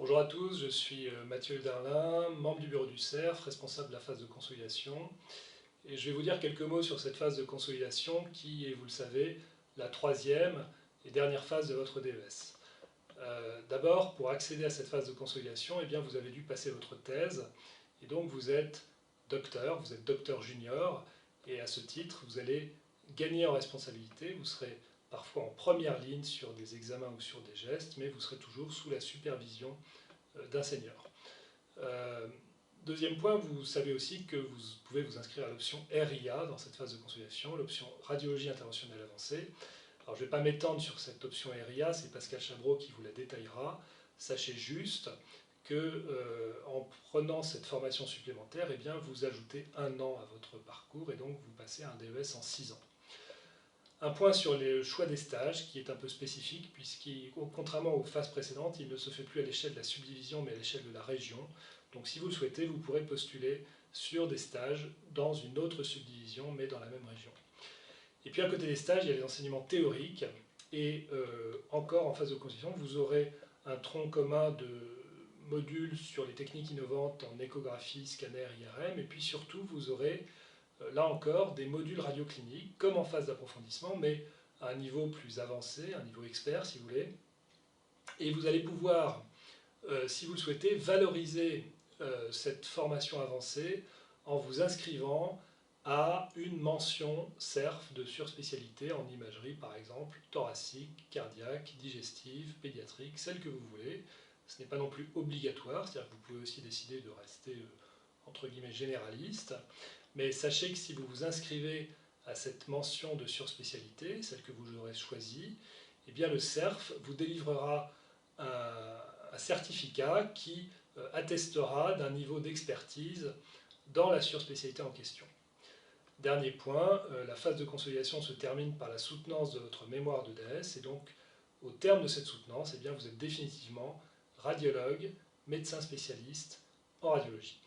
Bonjour à tous, je suis Mathieu Darlin, membre du bureau du CERF, responsable de la phase de consolidation. Et je vais vous dire quelques mots sur cette phase de consolidation qui est, vous le savez, la troisième et dernière phase de votre DES. D'abord, pour accéder à cette phase de consolidation, eh bien, vous avez dû passer votre thèse. Et donc vous êtes docteur junior, et à ce titre, vous allez gagner en responsabilité. Vous serez parfois en première ligne sur des examens ou sur des gestes, mais vous serez toujours sous la supervision d'un senior. Deuxième point, vous savez aussi que vous pouvez vous inscrire à l'option RIA dans cette phase de consolidation, l'option radiologie interventionnelle avancée. Alors je ne vais pas m'étendre sur cette option RIA, c'est Pascal Chabreau qui vous la détaillera. Sachez juste que en prenant cette formation supplémentaire, eh bien, vous ajoutez un an à votre parcours et donc vous passez à un DES en 6 ans. Un point sur le choix des stages qui est un peu spécifique puisqu'il, contrairement aux phases précédentes, il ne se fait plus à l'échelle de la subdivision mais à l'échelle de la région. Donc si vous le souhaitez, vous pourrez postuler sur des stages dans une autre subdivision mais dans la même région. Et puis à côté des stages, il y a les enseignements théoriques et encore en phase de constitution, vous aurez un tronc commun de modules sur les techniques innovantes en échographie, scanner, IRM et puis surtout vous aurez là encore, des modules radiocliniques, comme en phase d'approfondissement, mais à un niveau plus avancé, un niveau expert si vous voulez. Et vous allez pouvoir, si vous le souhaitez, valoriser cette formation avancée en vous inscrivant à une mention CERF de surspécialité en imagerie, par exemple, thoracique, cardiaque, digestive, pédiatrique, celle que vous voulez. Ce n'est pas non plus obligatoire, c'est-à-dire que vous pouvez aussi décider de rester entre guillemets généraliste. Mais sachez que si vous vous inscrivez à cette mention de surspécialité, celle que vous aurez choisie, eh bien le CERF vous délivrera un certificat qui attestera d'un niveau d'expertise dans la surspécialité en question. Dernier point, la phase de consolidation se termine par la soutenance de votre mémoire de DS, et donc au terme de cette soutenance, eh bien, vous êtes définitivement radiologue, médecin spécialiste en radiologie.